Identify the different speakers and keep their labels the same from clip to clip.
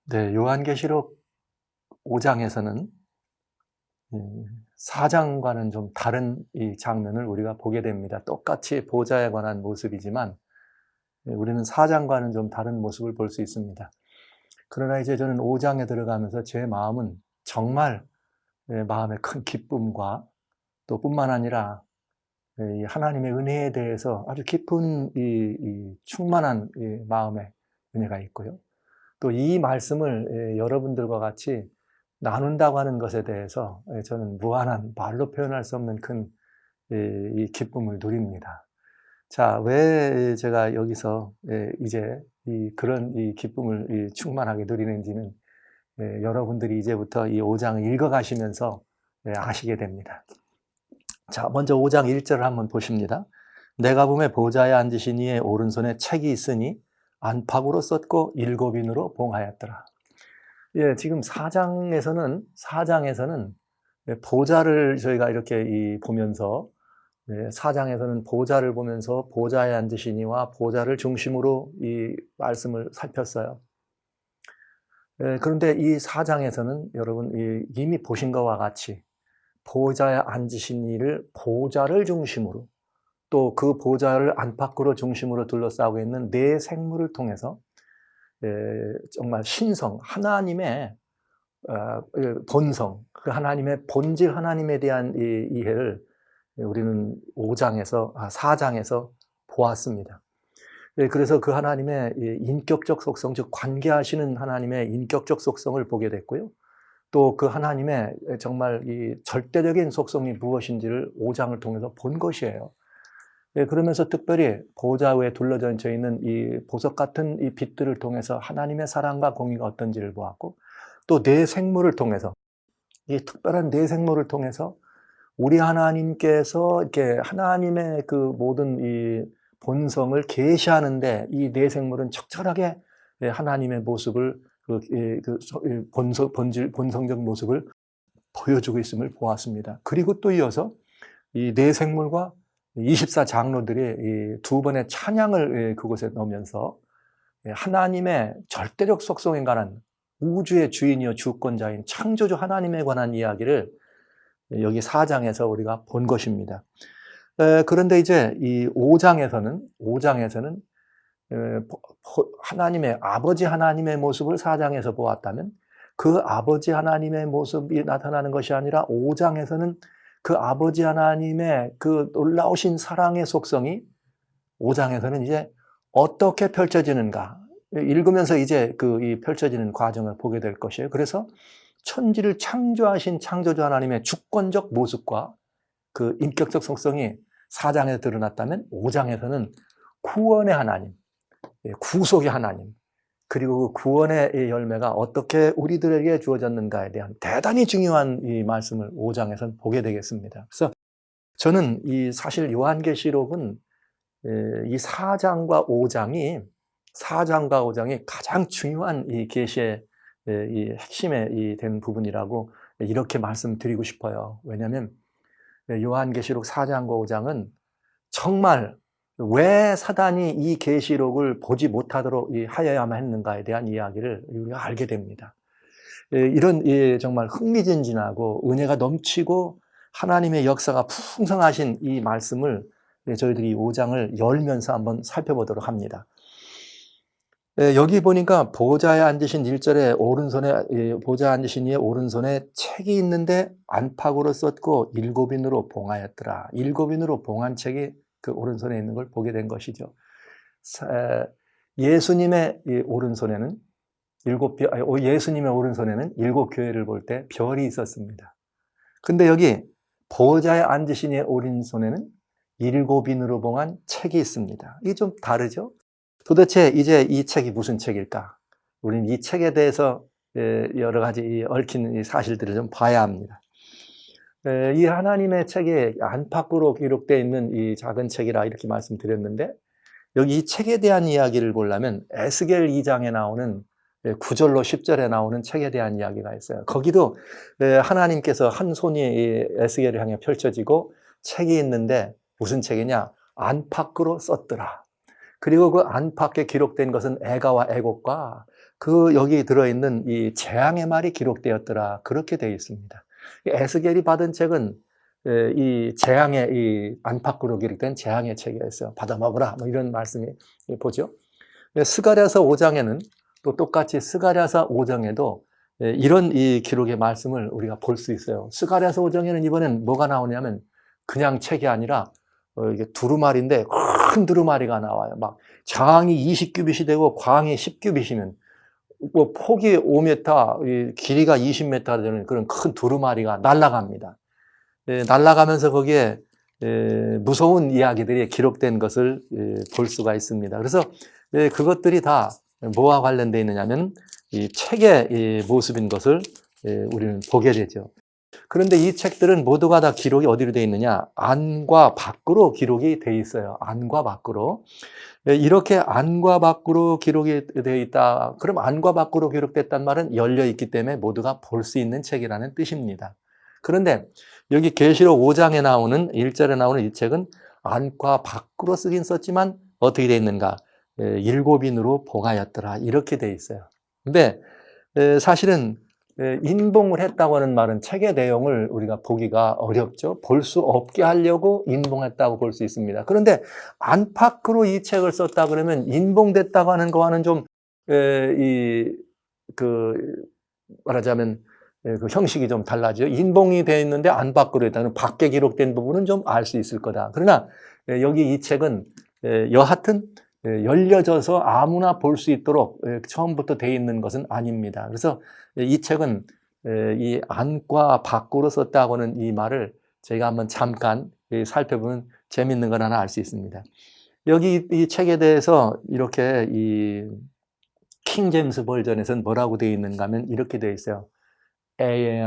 Speaker 1: 네, 요한계시록 5장에서는 4장과는 좀 다른 이 장면을 우리가 보게 됩니다. 똑같이 보좌에 관한 모습이지만 우리는 4장과는 좀 다른 모습을 볼 수 있습니다. 그러나 이제 저는 5장에 들어가면서 제 마음은 정말 마음의 큰 기쁨과 또 뿐만 아니라 이 하나님의 은혜에 대해서 아주 깊은 이 충만한 이 마음의 은혜가 있고요. 또 이 말씀을 여러분들과 같이 나눈다고 하는 것에 대해서 저는 무한한 말로 표현할 수 없는 큰 이 기쁨을 누립니다. 자, 왜 제가 여기서 이제 그런 이 기쁨을 충만하게 누리는지는 여러분들이 이제부터 이 5장을 읽어가시면서 아시게 됩니다. 자, 먼저 5장 1절을 한번 보십니다. 내가 보매 보좌에 앉으신 이의 오른손에 책이 있으니 안팎으로 썼고 7인으로 봉하였더라. 예, 지금 4장에서는 보좌를 저희가 이렇게 보면서 4장에서는 보좌를 보면서 보좌에 앉으신 이와 보좌를 중심으로 이 말씀을 살폈어요. 그런데 이 4장에서는 여러분 이미 보신 것과 같이 보좌에 앉으신 이를 보좌를 중심으로 또 그 보좌를 안팎으로 중심으로 둘러싸고 있는 네 생물을 통해서 정말 신성, 하나님의 본성, 그 하나님의 본질 하나님에 대한 이해를 우리는 4장에서 보았습니다. 그래서 그 하나님의 인격적 속성, 즉 관계하시는 하나님의 인격적 속성을 보게 됐고요. 또 그 하나님의 정말 이 절대적인 속성이 무엇인지를 5장을 통해서 본 것이에요. 그러면서 특별히 보좌 위에 둘러져 있는 이 보석 같은 이 빛들을 통해서 하나님의 사랑과 공의가 어떤지를 보았고, 또 네 생물을 통해서, 이 특별한 네 생물을 통해서 우리 하나님께서 이렇게 하나님의 그 모든 이 본성을 계시하는데 이 네 생물은 적절하게 하나님의 모습을 본성적 모습을 보여주고 있음을 보았습니다. 그리고 또 이어서 이 네 생물과 24장로들이 두 번의 찬양을 그곳에 넣으면서 하나님의 절대적 속성에 관한 우주의 주인이요 주권자인 창조주 하나님에 관한 이야기를 여기 4장에서 우리가 본 것입니다. 그런데 이제 이 5장에서는 하나님의 아버지 하나님의 모습을 4장에서 보았다면 그 아버지 하나님의 모습이 나타나는 것이 아니라 5장에서는 그 아버지 하나님의 그 놀라우신 사랑의 속성이 5장에서는 이제 어떻게 펼쳐지는가 읽으면서 이제 이 펼쳐지는 과정을 보게 될 것이에요. 그래서 천지를 창조하신 창조주 하나님의 주권적 모습과 그 인격적 속성이 4장에 드러났다면 5장에서는 구원의 하나님, 구속의 하나님, 그리고 그 구원의 열매가 어떻게 우리들에게 주어졌는가에 대한 대단히 중요한 이 말씀을 5장에서는 보게 되겠습니다. 그래서 저는 사실 요한계시록은 이 4장과 5장이 가장 중요한 이 계시의 이 핵심에 된 부분이라고 이렇게 말씀드리고 싶어요. 왜냐하면 요한계시록 4장과 5장은 정말 왜 사단이 이 계시록을 보지 못하도록 하여야만 했는가에 대한 이야기를 우리가 알게 됩니다. 이런 정말 흥미진진하고 은혜가 넘치고 하나님의 역사가 풍성하신 이 말씀을 저희들이 5장을 열면서 한번 살펴보도록 합니다. 여기 보니까 보좌에 앉으신 1절에 보좌에 앉으신 이의 오른손에 책이 있는데 안팎으로 썼고 7인으로 봉하였더라. 7인으로 봉한 책이 그 오른손에 있는 걸 보게 된 것이죠. 예수님의 오른손에는 7교회를 볼 때 별이 있었습니다. 근데 여기 보좌에 앉으신 이의 오른손에는 7인으로 봉한 책이 있습니다. 이게 좀 다르죠? 도대체 이제 이 책이 무슨 책일까? 우리는 이 책에 대해서 여러 가지 얽힌 사실들을 좀 봐야 합니다. 이 하나님의 책에 안팎으로 기록되어 있는 이 작은 책이라 이렇게 말씀드렸는데, 여기 이 책에 대한 이야기를 보려면 에스겔 2장에 나오는 9절로 10절에 나오는 책에 대한 이야기가 있어요. 거기도 하나님께서 한 손이 에스겔을 향해 펼쳐지고 책이 있는데 무슨 책이냐? 안팎으로 썼더라. 그리고 그 안팎에 기록된 것은 애가와 애곡과 여기 들어있는 이 재앙의 말이 기록되었더라. 그렇게 되어 있습니다. 에스겔이 받은 책은 이 재앙의 이 안팎으로 기록된 재앙의 책이었어요. 받아 먹으라. 뭐 이런 말씀이 보죠. 스가랴서 5장에는 또 똑같이 스가랴서 5장에도 이런 이 기록의 말씀을 우리가 볼 수 있어요. 스가랴서 5장에는 이번엔 뭐가 나오냐면 그냥 책이 아니라 이게 두루마리인데 큰 두루마리가 나와요. 막 장이 20규빗이 되고 광이 10규빗이면 뭐 폭이 5m, 길이가 20m 되는 그런 큰 두루마리가 날아갑니다. 날아가면서 거기에 무서운 이야기들이 기록된 것을 볼 수가 있습니다. 그래서 그것들이 다 뭐와 관련되어 있느냐면 이 책의 이 모습인 것을 우리는 보게 되죠. 그런데 이 책들은 모두가 다 기록이 어디로 되어 있느냐? 안과 밖으로 기록이 되어 있어요. 안과 밖으로. 이렇게 안과 밖으로 기록이 되어 있다. 그럼 안과 밖으로 기록됐단 말은 열려 있기 때문에 모두가 볼 수 있는 책이라는 뜻입니다. 그런데 여기 계시록 5장에 나오는 1절에 나오는 이 책은 안과 밖으로 쓰긴 썼지만 어떻게 되어 있는가? 7인으로 봉하였더라. 이렇게 되어 있어요. 근데 사실은 인봉을 했다고 하는 말은 책의 내용을 우리가 보기가 어렵죠. 볼 수 없게 하려고 인봉했다고 볼 수 있습니다. 그런데 안팎으로 이 책을 썼다 그러면 인봉됐다고 하는 거와는 좀 말하자면 그 형식이 좀 달라져요. 인봉이 되어 있는데 안팎으로 했다는 밖에 기록된 부분은 좀 알 수 있을 거다. 그러나 여기 이 책은 여하튼 열려져서 아무나 볼 수 있도록 처음부터 되어 있는 것은 아닙니다. 그래서 이 책은 이 안과 밖으로 썼다고는 이 말을 저희가 한번 잠깐 살펴보면 재밌는 걸 하나 알 수 있습니다. 여기 이 책에 대해서 이렇게 이 킹 제임스 버전에서는 뭐라고 되어 있는가 하면 이렇게 되어 있어요. A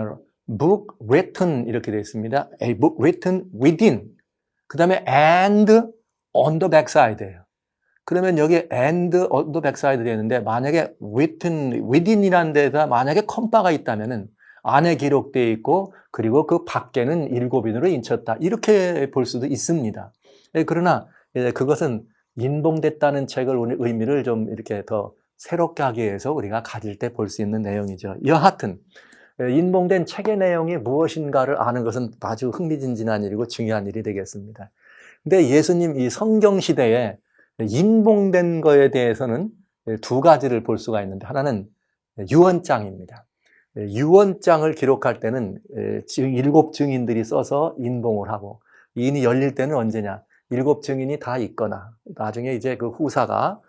Speaker 1: book written 이렇게 되어 있습니다. A book written within. 그 다음에 and on the backside예요. 그러면 여기 and on the backside 되어 있는데 만약에 within이라는 데다 만약에 컴마가 있다면은 안에 기록되어 있고 그리고 그 밖에는 7인으로 인쳤다. 이렇게 볼 수도 있습니다. 그러나 그것은 인봉됐다는 책을 의미를 좀 이렇게 더 새롭게 하기 위해서 우리가 가질 때 볼 수 있는 내용이죠. 여하튼 인봉된 책의 내용이 무엇인가를 아는 것은 아주 흥미진진한 일이고 중요한 일이 되겠습니다. 근데 예수님 이 성경 시대에 인봉된 거에 대해서는 두 가지를 볼 수가 있는데 하나는 유언장입니다. 유언장을 기록할 때는 7 증인들이 써서 인봉을 하고 인이 열릴 때는 언제냐? 7 증인이 다 있거나 나중에 이제 그 후사가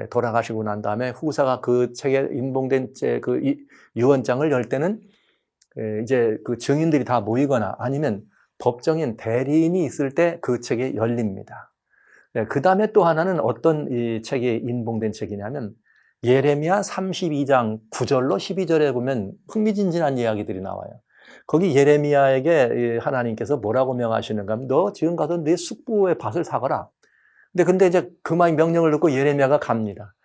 Speaker 1: 돌아가시고 난 다음에 후사가 그 책에 인봉된 그 유언장을 열 때는 이제 그 증인들이 다 모이거나 아니면 법정인 대리인이 있을 때 그 책이 열립니다. 그 다음에 또 하나는 어떤 이 책이 인봉된 책이냐면 예레미야 32장 9절로 12절에 보면 흥미진진한 이야기들이 나와요. 거기 예레미야에게 하나님께서 뭐라고 명하시는가 하면 너 지금 가서 네 숙부의 밭을 사거라. 근데 이제 그 명령을 듣고 예레미야가 갑니다.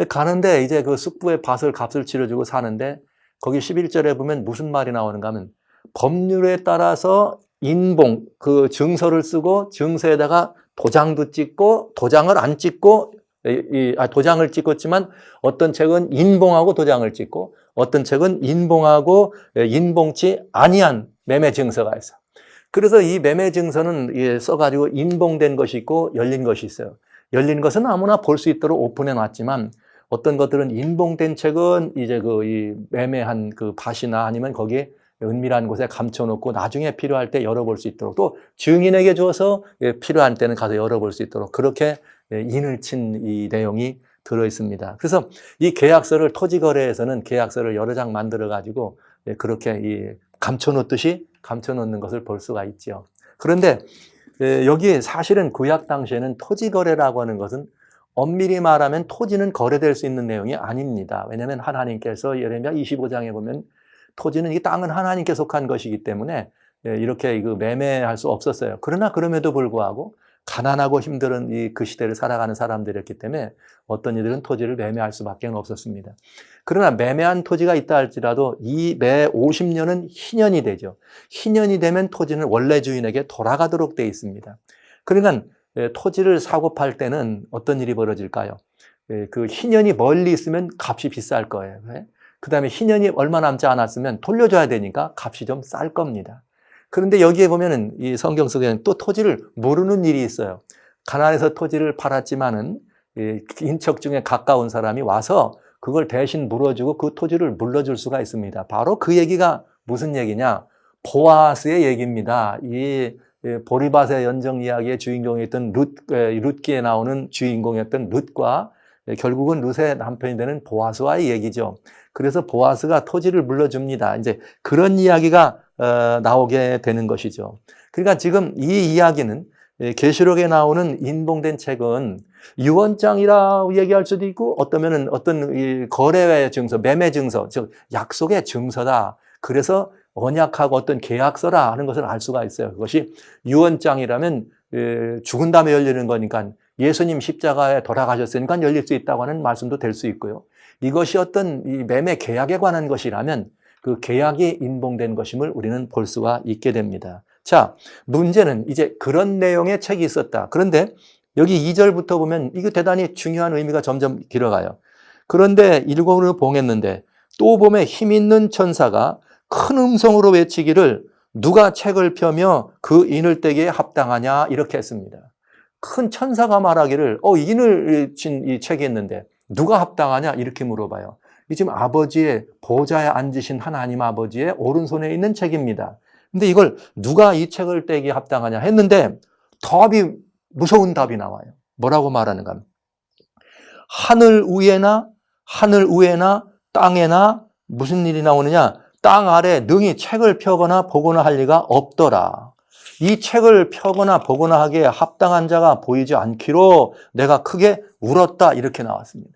Speaker 1: 가는데 이제 그 숙부의 밭을 값을 치러주고 사는데 거기 11절에 보면 무슨 말이 나오는가 하면 법률에 따라서 인봉, 그 증서를 쓰고 증서에다가 도장도 찍고 도장을 안 찍고 도장을 찍었지만 어떤 책은 인봉하고 도장을 찍고 어떤 책은 인봉하고 인봉치 아니한 매매 증서가 있어. 그래서 이 매매 증서는 써가지고 인봉된 것이 있고 열린 것이 있어요. 열린 것은 아무나 볼 수 있도록 오픈해 놨지만 어떤 것들은 인봉된 책은 이제 이 매매한 그 밭이나 아니면 거기에 은밀한 곳에 감춰놓고 나중에 필요할 때 열어볼 수 있도록 또 증인에게 줘서 필요한 때는 가서 열어볼 수 있도록 그렇게 인을 친 이 내용이 들어 있습니다. 그래서 이 계약서를 토지거래에서는 계약서를 여러 장 만들어 가지고 그렇게 감춰놓듯이 감춰놓는 것을 볼 수가 있죠. 그런데 여기 사실은 구약 당시에는 토지거래라고 하는 것은 엄밀히 말하면 토지는 거래될 수 있는 내용이 아닙니다. 왜냐하면 하나님께서 예레미야 25장에 보면 토지는 이 땅은 하나님께 속한 것이기 때문에 이렇게 매매할 수 없었어요. 그러나 그럼에도 불구하고 가난하고 힘든 그 시대를 살아가는 사람들이었기 때문에 어떤 이들은 토지를 매매할 수밖에 없었습니다. 그러나 매매한 토지가 있다 할지라도 이 매 50년은 희년이 되죠. 희년이 되면 토지는 원래 주인에게 돌아가도록 되어 있습니다. 그러니까 토지를 사고 팔 때는 어떤 일이 벌어질까요? 그 희년이 멀리 있으면 값이 비쌀 거예요. 그 다음에 희년이 얼마 남지 않았으면 돌려줘야 되니까 값이 좀 쌀 겁니다. 그런데 여기에 보면은 이 성경 속에는 또 토지를 모르는 일이 있어요. 가나안에서 토지를 팔았지만은 인척 중에 가까운 사람이 와서 그걸 대신 물어주고 그 토지를 물러줄 수가 있습니다. 바로 그 얘기가 무슨 얘기냐? 보아스의 얘기입니다. 이 보리밭의 연정 이야기의 주인공이었던 룻기에 나오는 주인공이었던 룻과 결국은 룻의 남편이 되는 보아스와의 얘기죠. 그래서 보아스가 토지를 물려줍니다. 이제 그런 이야기가 나오게 되는 것이죠. 그러니까 지금 이 이야기는 계시록에 나오는 인봉된 책은 유언장이라고 얘기할 수도 있고 어떠면은 어떤 이 거래의 증서, 매매 증서, 즉 약속의 증서다. 그래서 언약하고 어떤 계약서라 하는 것을 알 수가 있어요. 그것이 유언장이라면 죽은 다음에 열리는 거니까 예수님 십자가에 돌아가셨으니까 열릴 수 있다고 하는 말씀도 될 수 있고요. 이것이 어떤 이 매매 계약에 관한 것이라면 그 계약이 인봉된 것임을 우리는 볼 수가 있게 됩니다. 자, 문제는 이제 그런 내용의 책이 있었다. 그런데 여기 2절부터 보면 이거 대단히 중요한 의미가 점점 길어가요. 그런데 일곱으로 봉했는데 또 봄에 힘 있는 천사가 큰 음성으로 외치기를 누가 책을 펴며 그 인을 떼기에 합당하냐 이렇게 했습니다. 큰 천사가 말하기를 인을 친 이 책이 있는데 누가 합당하냐 이렇게 물어봐요. 이 지금 아버지의 보좌에 앉으신 하나님 아버지의 오른손에 있는 책입니다. 근데 이걸 누가 이 책을 떼기에 합당하냐 했는데 답이 무서운 답이 나와요. 뭐라고 말하는가? 하늘 위에나 땅에나 무슨 일이 나오느냐? 땅 아래 능히 책을 펴거나 보거나 할 리가 없더라. 이 책을 펴거나 보거나 하기에 합당한 자가 보이지 않기로 내가 크게 울었다 이렇게 나왔습니다.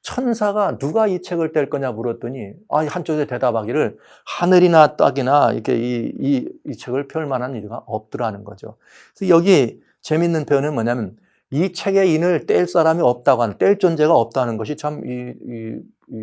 Speaker 1: 천사가 누가 이 책을 뗄 거냐 물었더니 한쪽에 대답하기를 하늘이나 땅이나 이렇게 이 책을 펼 만한 이유가 없더라는 거죠. 그래서 여기 재밌는 표현은 뭐냐면 이 책의 인을 뗄 사람이 없다고 하는, 뗄 존재가 없다는 것이 참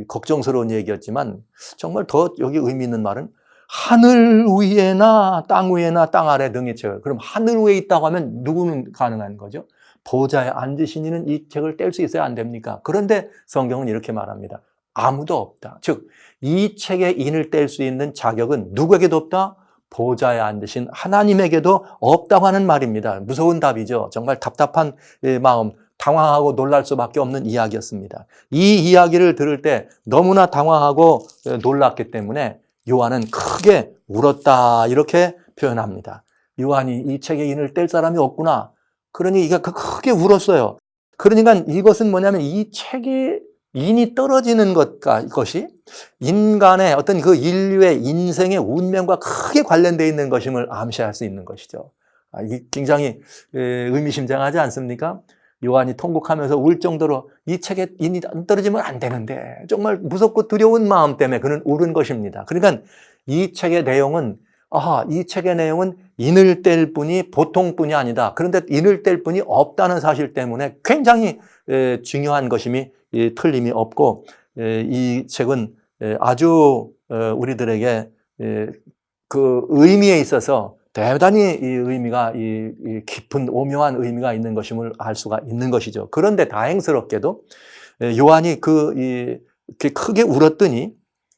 Speaker 1: 걱정스러운 얘기였지만 정말 더 여기 의미 있는 말은 하늘 위에나 땅 아래 능히 책을. 그럼 하늘 위에 있다고 하면 누구는 가능한 거죠? 보좌에 앉으신 이는 이 책을 뗄 수 있어야 안 됩니까? 그런데 성경은 이렇게 말합니다. 아무도 없다. 즉, 이 책의 인을 뗄 수 있는 자격은 누구에게도 없다? 보좌에 앉으신 하나님에게도 없다고 하는 말입니다. 무서운 답이죠. 정말 답답한 마음, 당황하고 놀랄 수밖에 없는 이야기였습니다. 이 이야기를 들을 때 너무나 당황하고 놀랐기 때문에 요한은 크게 울었다 이렇게 표현합니다. 요한이 이 책의 인을 뗄 사람이 없구나. 그러니 이가 크게 울었어요. 그러니까 이것은 뭐냐면 이 책의 인이 떨어지는 것이 인간의 어떤 그 인류의 인생의 운명과 크게 관련되어 있는 것임을 암시할 수 있는 것이죠. 이게 굉장히 의미심장하지 않습니까? 요한이 통곡하면서 울 정도로 이 책에 인이 떨어지면 안 되는데 정말 무섭고 두려운 마음 때문에 그는 울은 것입니다. 그러니까 이 책의 내용은 인을 뗄 분이 보통 분이 아니다. 그런데 인을 뗄 분이 없다는 사실 때문에 굉장히 중요한 것임이 틀림이 없고 이 책은 아주 우리들에게 그 의미에 있어서 대단히 이 의미가 이 깊은 오묘한 의미가 있는 것임을 알 수가 있는 것이죠. 그런데 다행스럽게도 요한이 크게 울었더니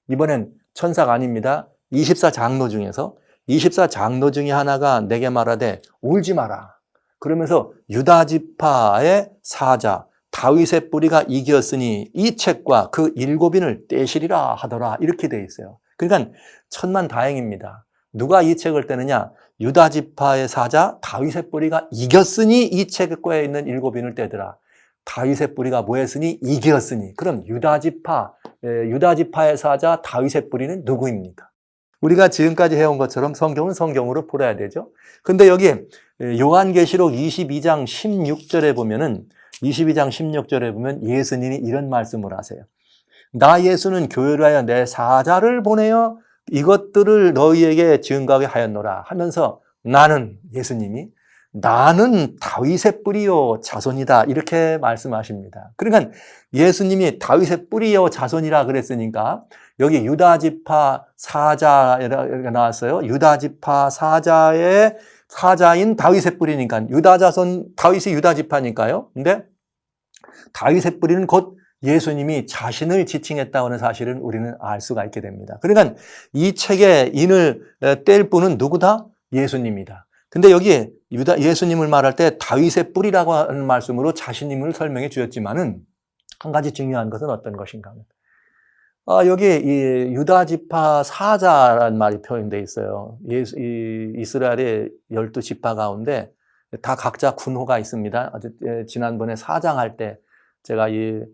Speaker 1: 이번엔 천사가 아닙니다. 24장로 중에서 24장로 중에 하나가 내게 말하되 울지 마라. 그러면서 유다 지파의 사자 다윗의 뿌리가 이겼으니 이 책과 그 7인을 떼시리라 하더라. 이렇게 돼 있어요. 그러니까 천만 다행입니다. 누가 이 책을 떼느냐? 유다 지파의 사자 다윗의 뿌리가 이겼으니 이 책에 있는 7인을 떼더라. 다윗의 뿌리가 뭐 했으니? 이겼으니. 그럼 유다 지파의 사자 다윗의 뿌리는 누구입니까? 우리가 지금까지 해온 것처럼 성경은 성경으로 풀어야 되죠. 근데 여기 요한계시록 22장 16절에 보면은 22장 16절에 보면 예수님이 이런 말씀을 하세요. 나 예수는 교회를 하여 내 사자를 보내어 이것들을 너희에게 증거하게 하였노라 하면서 예수님이 나는 다윗의 뿌리요 자손이다 이렇게 말씀하십니다. 그러니까 예수님이 다윗의 뿌리요 자손이라 그랬으니까 여기 유다 지파 사자가 나왔어요. 유다 지파 사자의 사자인 다윗의 뿌리니까 유다 자손 다윗이 유다 지파니까요. 근데 다윗의 뿌리는 곧 예수님이 자신을 지칭했다고 하는 사실은 우리는 알 수가 있게 됩니다. 그러니까 이 책의 인을 뗄 분은 누구다? 예수님이다. 근데 여기 예수님을 말할 때 다윗의 뿌리라고 하는 말씀으로 자신임을 설명해 주었지만은 한 가지 중요한 것은 어떤 것인가 하면 여기 이 유다 지파 사자라는 말이 표현되어 있어요. 이스라엘의 12지파 가운데 다 각자 군호가 있습니다. 지난번에 사장할 때 제가 이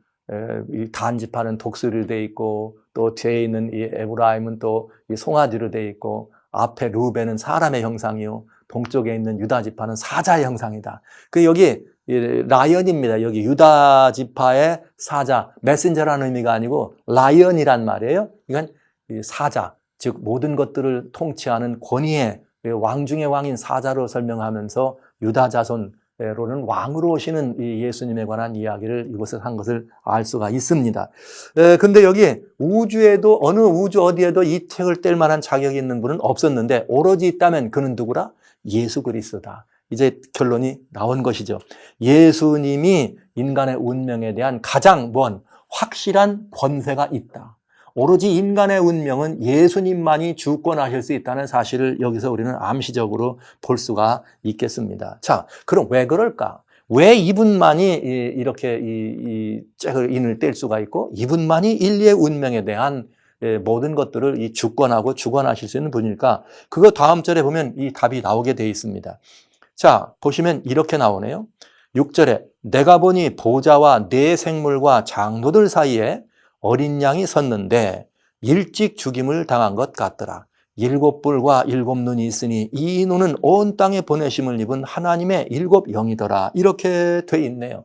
Speaker 1: 단 지파는 독수리로 되어 있고 또 뒤에 있는 이 에브라임은 또 이 송아지로 되어 있고 앞에 루벤은 사람의 형상이요 동쪽에 있는 유다 지파는 사자의 형상이다. 그 여기 라이언입니다. 여기 유다 지파의 사자, 메신저라는 의미가 아니고 라이언이란 말이에요. 이건 사자, 즉 모든 것들을 통치하는 권위의 왕 중의 왕인 사자로 설명하면서 유다 자손로는 왕으로 오시는 이 예수님에 관한 이야기를 이곳에서 한 것을 알 수가 있습니다. 근데 여기 우주에도 어느 우주 어디에도 이 책을 뗄 만한 자격이 있는 분은 없었는데 오로지 있다면 그는 누구라? 예수 그리스도다. 이제 결론이 나온 것이죠. 예수님이 인간의 운명에 대한 가장 확실한 권세가 있다. 오로지 인간의 운명은 예수님만이 주권하실 수 있다는 사실을 여기서 우리는 암시적으로 볼 수가 있겠습니다. 자, 그럼 왜 그럴까? 왜 이분만이 이렇게 이 책을 인을 뗄 수가 있고 이분만이 인류의 운명에 대한 모든 것들을 이 주권하고 주관하실 수 있는 분일까? 그거 다음 절에 보면 이 답이 나오게 되어 있습니다. 자, 보시면 이렇게 나오네요. 6절에 내가 보니 보좌와 네 생물과 장로들 사이에 어린 양이 섰는데 일찍 죽임을 당한 것 같더라. 7뿔과 7눈이 있으니 이 눈은 온 땅에 보내심을 입은 하나님의 7 영이더라. 이렇게 돼 있네요.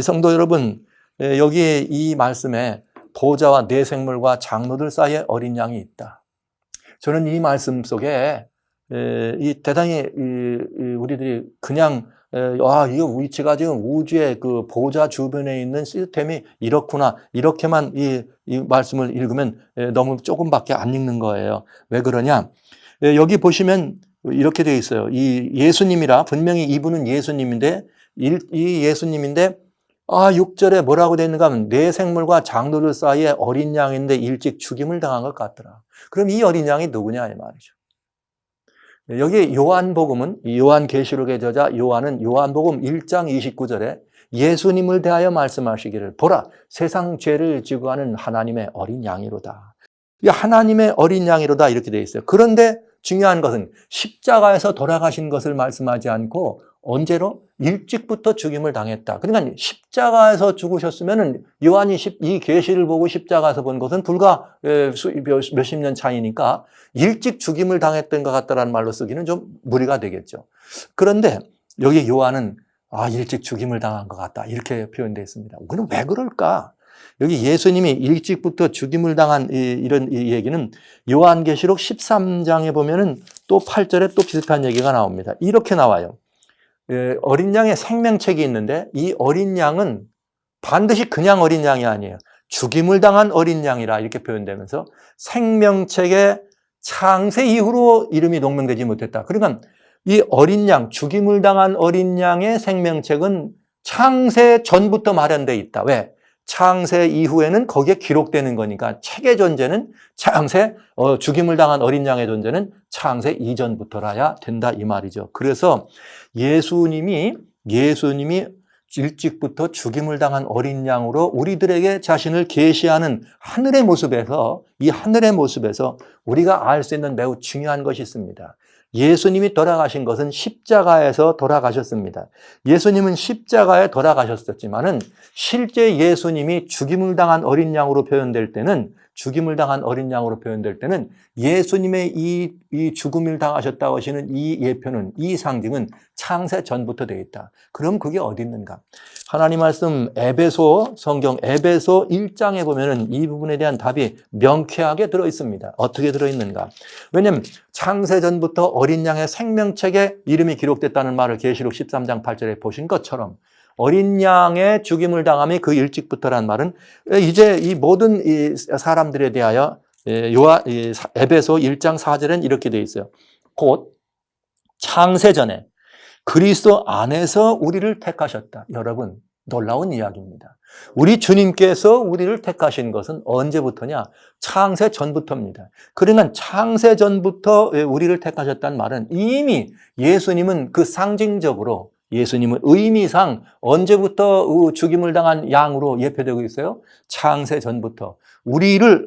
Speaker 1: 성도 여러분, 여기 이 말씀에 보좌와 네 생물과 장로들 사이에 어린 양이 있다. 저는 이 말씀 속에 대단히 우리들이 그냥 이거 위치가 지금 우주의 그 보좌 주변에 있는 시스템이 이렇구나 이렇게만 이 말씀을 읽으면 너무 조금밖에 안 읽는 거예요. 왜 그러냐? 여기 보시면 이렇게 되어 있어요. 이 예수님이라 분명히 이분은 예수님인데 이 예수님인데 6절에 뭐라고 되어 있는가 하면 네 생물과 장로들 사이에 어린 양인데 일찍 죽임을 당한 것 같더라. 그럼 이 어린 양이 누구냐 이 말이죠. 여기 요한복음은 요한계시록의 저자 요한은 요한복음 1장 29절에 예수님을 대하여 말씀하시기를 보라 세상 죄를 지고 하는 하나님의 어린 양이로다. 하나님의 어린 양이로다 이렇게 되어 있어요. 그런데 중요한 것은 십자가에서 돌아가신 것을 말씀하지 않고 언제로? 일찍부터 죽임을 당했다. 그러니까 십자가에서 죽으셨으면 요한이 이 계시를 보고 십자가에서 본 것은 불과 몇십 년 차이니까 일찍 죽임을 당했던 것 같다라는 말로 쓰기는 좀 무리가 되겠죠. 그런데 여기 요한은 일찍 죽임을 당한 것 같다 이렇게 표현되어 있습니다. 그럼 왜 그럴까? 여기 예수님이 일찍부터 죽임을 당한 이런 얘기는 요한계시록 13장에 보면은 또 8절에 또 비슷한 얘기가 나옵니다. 이렇게 나와요. 어린 양의 생명책이 있는데 이 어린 양은 반드시 그냥 어린 양이 아니에요. 죽임을 당한 어린 양이라 이렇게 표현되면서 생명책의 창세 이후로 이름이 농명되지 못했다. 그러니까 이 어린 양, 죽임을 당한 어린 양의 생명책은 창세 전부터 마련되어 있다. 왜? 창세 이후에는 거기에 기록되는 거니까 책의 존재는 죽임을 당한 어린 양의 존재는 창세 이전부터라야 된다 이 말이죠. 그래서 예수님이 일찍부터 죽임을 당한 어린 양으로 우리들에게 자신을 계시하는 하늘의 모습에서 이 하늘의 모습에서 우리가 알 수 있는 매우 중요한 것이 있습니다. 예수님이 돌아가신 것은 십자가에서 돌아가셨습니다. 예수님은 십자가에 돌아가셨었지만은 실제 예수님이 죽임을 당한 어린 양으로 표현될 때는 예수님의 이 죽음을 당하셨다고 하시는 이 예표는 이 상징은 창세 전부터 되어 있다. 그럼 그게 어디 있는가? 하나님 말씀 성경 에베소 1장에 보면은 이 부분에 대한 답이 명쾌하게 들어 있습니다. 어떻게 들어 있는가? 왜냐하면 창세 전부터 어린 양의 생명책에 이름이 기록됐다는 말을 계시록 13장 8절에 보신 것처럼 어린 양의 죽임을 당함이 그 일찍부터란 말은 이제 이 모든 이 사람들에 대하여 에베소 1장 4절엔 이렇게 되어 있어요. 곧 창세 전에 그리스도 안에서 우리를 택하셨다. 여러분, 놀라운 이야기입니다. 우리 주님께서 우리를 택하신 것은 언제부터냐? 창세 전부터입니다. 그러면 창세 전부터 우리를 택하셨다는 말은 이미 예수님은 그 상징적으로 예수님은 의미상 언제부터 죽임을 당한 양으로 예표되고 있어요? 창세 전부터 우리를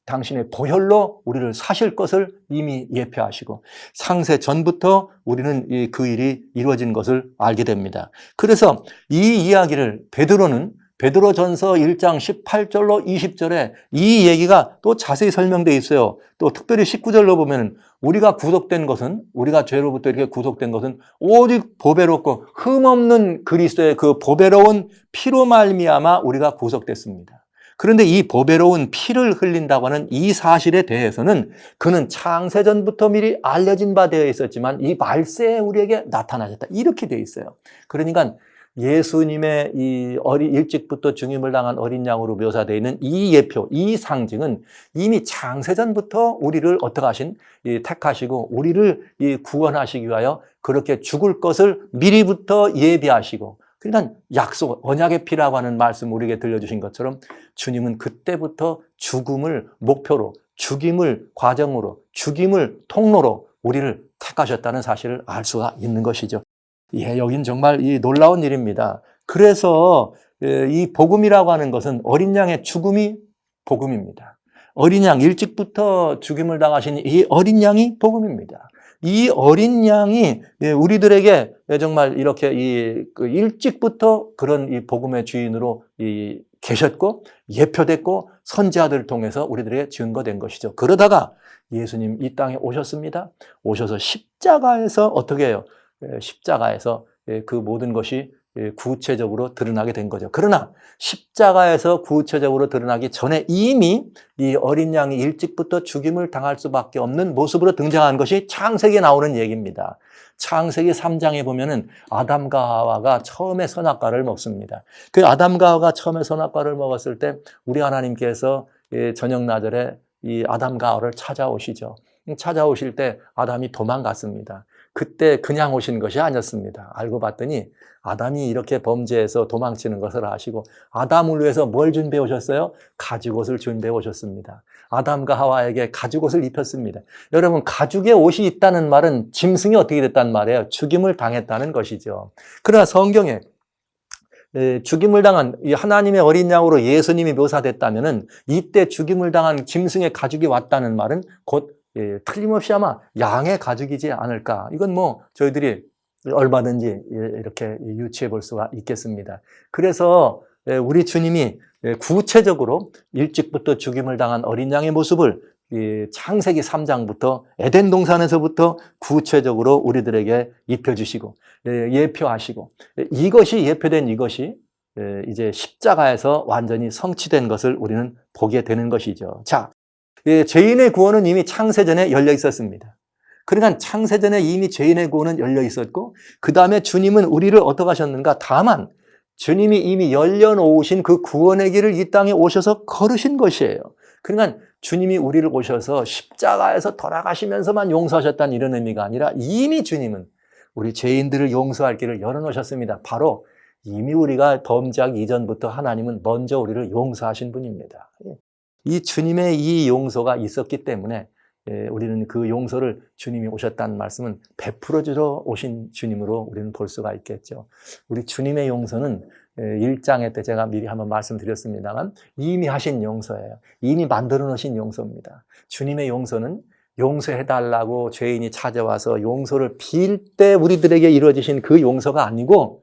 Speaker 1: 당신의 보혈로 우리를 사실 것을 이미 예표하시고 상세 전부터 우리는 그 일이 이루어진 것을 알게 됩니다. 그래서 이 이야기를 베드로전서 1장 18절로 20절에 이 얘기가 또 자세히 설명되어 있어요. 또 특별히 19절로 보면 우리가 구속된 것은 우리가 죄로부터 이렇게 구속된 것은 오직 보배롭고 흠없는 그리스도의 그 보배로운 피로 말미암아 우리가 구속됐습니다. 그런데 이 보배로운 피를 흘린다고 하는 이 사실에 대해서는 그는 창세전부터 미리 알려진 바 되어 있었지만 이 말세에 우리에게 나타나셨다. 이렇게 되어 있어요. 그러니까 예수님의 이 일찍부터 죽임을 당한 어린 양으로 묘사되어 있는 이 예표, 이 상징은 이미 창세전부터 우리를 어떻게 하신? 택하시고 우리를 구원하시기 위하여 그렇게 죽을 것을 미리부터 예비하시고 그러니까 약속, 언약의 피라고 하는 말씀 우리에게 들려주신 것처럼 주님은 그때부터 죽음을 목표로, 죽임을 과정으로, 죽임을 통로로 우리를 택하셨다는 사실을 알 수가 있는 것이죠. 예, 여긴 정말 이 놀라운 일입니다. 그래서 이 복음이라고 하는 것은 어린 양의 죽음이 복음입니다. 어린 양, 일찍부터 죽임을 당하신 이 어린 양이 복음입니다. 이 어린 양이 우리들에게 정말 이렇게 일찍부터 그런 이 복음의 주인으로 계셨고 예표됐고 선지자들을 통해서 우리들에게 증거된 것이죠. 그러다가 예수님 이 땅에 오셨습니다. 오셔서 십자가에서 어떻게 해요? 십자가에서 그 모든 것이 구체적으로 드러나게 된 거죠. 그러나 십자가에서 구체적으로 드러나기 전에 이미 이 어린 양이 일찍부터 죽임을 당할 수밖에 없는 모습으로 등장한 것이 창세기에 나오는 얘기입니다. 창세기 3장에 보면은 아담과 하와가 처음에 선악과를 먹습니다. 그 아담과 하와가 처음에 선악과를 먹었을 때 우리 하나님께서 저녁 나절에 이 아담과 하와를 찾아오시죠. 찾아오실 때 아담이 도망갔습니다. 그때 그냥 오신 것이 아니었습니다. 알고 봤더니 아담이 이렇게 범죄해서 도망치는 것을 아시고 아담을 위해서 뭘 준비해 오셨어요? 가죽옷을 준비해 오셨습니다. 아담과 하와에게 가죽옷을 입혔습니다. 여러분, 가죽의 옷이 있다는 말은 짐승이 어떻게 됐다는 말이에요? 죽임을 당했다는 것이죠. 그러나 성경에 죽임을 당한 하나님의 어린 양으로 예수님이 묘사됐다면은 이때 죽임을 당한 짐승의 가죽이 왔다는 말은 곧 틀림없이 아마 양의 가죽이지 않을까. 이건 뭐 저희들이 얼마든지 이렇게 유추해 볼 수가 있겠습니다. 그래서 우리 주님이 구체적으로 일찍부터 죽임을 당한 어린 양의 모습을 창세기 3장부터 에덴 동산에서부터 구체적으로 우리들에게 입혀주시고 예표하시고 이것이 예표된 이것이 이제 십자가에서 완전히 성취된 것을 우리는 보게 되는 것이죠. 자, 죄인의 구원은 이미 창세전에 열려 있었습니다. 그러니까 창세전에 이미 죄인의 구원은 열려 있었고 그 다음에 주님은 우리를 어떻게 하셨는가? 다만 주님이 이미 열려놓으신 그 구원의 길을 이 땅에 오셔서 걸으신 것이에요. 그러니까 주님이 우리를 오셔서 십자가에서 돌아가시면서만 용서하셨다는 이런 의미가 아니라 이미 주님은 우리 죄인들을 용서할 길을 열어놓으셨습니다. 바로 이미 우리가 범죄하기 이전부터 하나님은 먼저 우리를 용서하신 분입니다. 이 주님의 이 용서가 있었기 때문에 우리는 그 용서를 주님이 오셨다는 말씀은 베풀어주러 오신 주님으로 우리는 볼 수가 있겠죠. 우리 주님의 용서는 1장에 때 제가 미리 한번 말씀드렸습니다만 이미 하신 용서예요. 이미 만들어 놓으신 용서입니다. 주님의 용서는 용서해달라고 죄인이 찾아와서 용서를 빌 때 우리들에게 이루어지신 그 용서가 아니고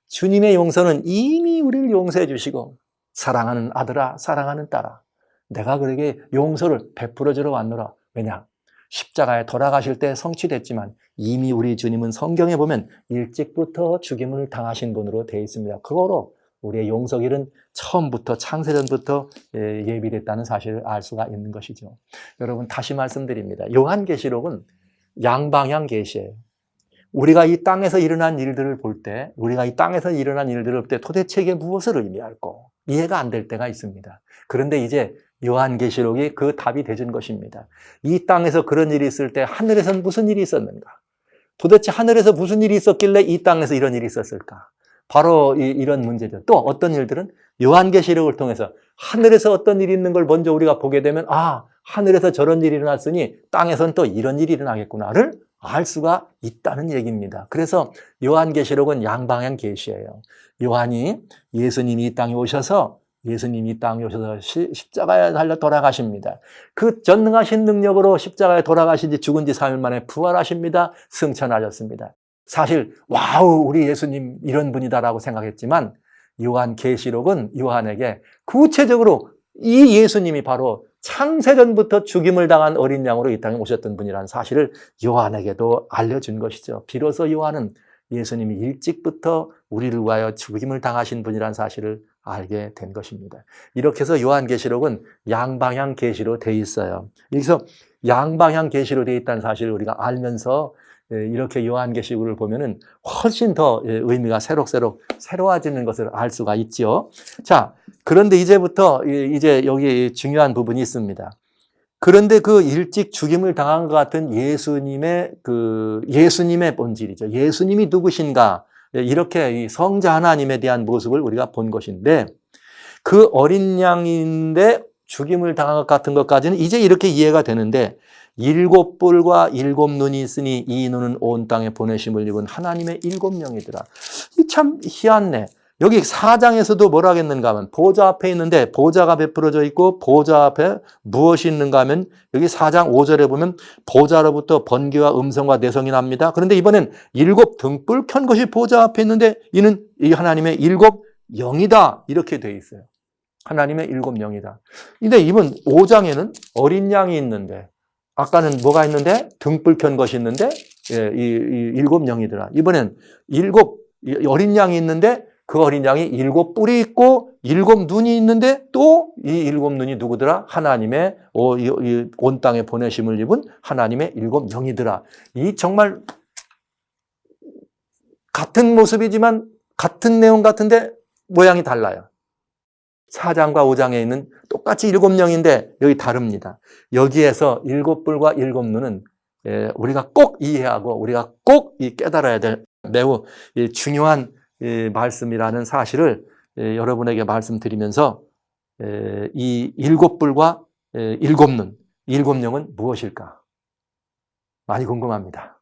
Speaker 1: 주님의 용서는 이미 우리를 용서해 주시고 사랑하는 아들아, 사랑하는 딸아, 내가 그에게 용서를 베풀어주러 왔노라. 왜냐? 십자가에 돌아가실 때 성취됐지만 이미 우리 주님은 성경에 보면 일찍부터 죽임을 당하신 분으로 되어 있습니다. 그거로 우리의 용서길은 처음부터 창세전부터 예비됐다는 사실을 알 수가 있는 것이죠. 여러분 다시 말씀드립니다. 요한계시록은 양방향 계시예요. 우리가 이 땅에서 일어난 일들을 볼 때 도대체 이게 무엇을 의미할까? 이해가 안 될 때가 있습니다. 그런데 이제 요한계시록이 그 답이 되준 것입니다. 이 땅에서 그런 일이 있을 때 하늘에서는 무슨 일이 있었는가? 도대체 하늘에서 무슨 일이 있었길래 이 땅에서 이런 일이 있었을까? 바로 이런 문제죠. 또 어떤 일들은 요한계시록을 통해서 하늘에서 어떤 일이 있는 걸 먼저 우리가 보게 되면 하늘에서 저런 일이 일어났으니 땅에선 또 이런 일이 일어나겠구나를 알 수가 있다는 얘기입니다. 그래서 요한계시록은 양방향 계시예요. 요한이 예수님이 이 땅에 오셔서 십자가에 달려 돌아가십니다. 그 전능하신 능력으로 십자가에 돌아가신 지 죽은 지 3일 만에 부활하십니다. 승천하셨습니다. 사실 와우 우리 예수님 이런 분이다라고 생각했지만 요한계시록은 요한에게 구체적으로 이 예수님이 바로 창세전부터 죽임을 당한 어린 양으로 이 땅에 오셨던 분이라는 사실을 요한에게도 알려준 것이죠. 비로소 요한은 예수님이 일찍부터 우리를 위하여 죽임을 당하신 분이라는 사실을 알게 된 것입니다. 이렇게 해서 요한계시록은 양방향 계시로 돼 있어요. 여기서 양방향 계시로 돼 있다는 사실을 우리가 알면서 이렇게 요한계시록을 보면은 훨씬 더 의미가 새록새록 새로워지는 것을 알 수가 있죠. 자, 그런데 이제부터 이제 여기 중요한 부분이 있습니다. 그런데 그 일찍 죽임을 당한 것 같은 예수님의 본질이죠. 예수님이 누구신가? 이렇게 이 성자 하나님에 대한 모습을 우리가 본 것인데 그 어린 양인데 죽임을 당한 것 같은 것까지는 이제 이렇게 이해가 되는데 7뿔과 7눈이 있으니 이 눈은 온 땅에 보내심을 입은 하나님의 7영이더라. 참 희한해. 여기 4장에서도 뭐라 하겠는가 하면 보좌 앞에 있는데 보좌가 베풀어져 있고 보좌 앞에 무엇이 있는가 하면 여기 4장 5절에 보면 보좌로부터 번개와 음성과 내성이 납니다. 그런데 이번엔 7 등불 켠 것이 보좌 앞에 있는데 이는 이 하나님의 7 영이다. 이렇게 되어 있어요. 하나님의 7 영이다. 근데 이번 5장에는 어린 양이 있는데 아까는 뭐가 있는데 등불 켠 것이 있는데 이 7 영이더라. 이번엔 어린 양이 있는데 그 어린 양이 7 뿔이 있고 7 눈이 있는데 또 이 7 눈이 누구더라? 하나님의 온 땅에 보내심을 입은 하나님의 7 영이더라. 이 정말 같은 모습이지만 같은 내용 같은데 모양이 달라요. 4장과 5장에 있는 똑같이 7 영인데 여기 다릅니다. 여기에서 7 뿔과 7 눈은 우리가 꼭 이해하고 우리가 꼭 깨달아야 될 매우 중요한 말씀이라는 사실을 여러분에게 말씀드리면서 이 7 뿔과 7 눈, 7 영은 무엇일까? 많이 궁금합니다.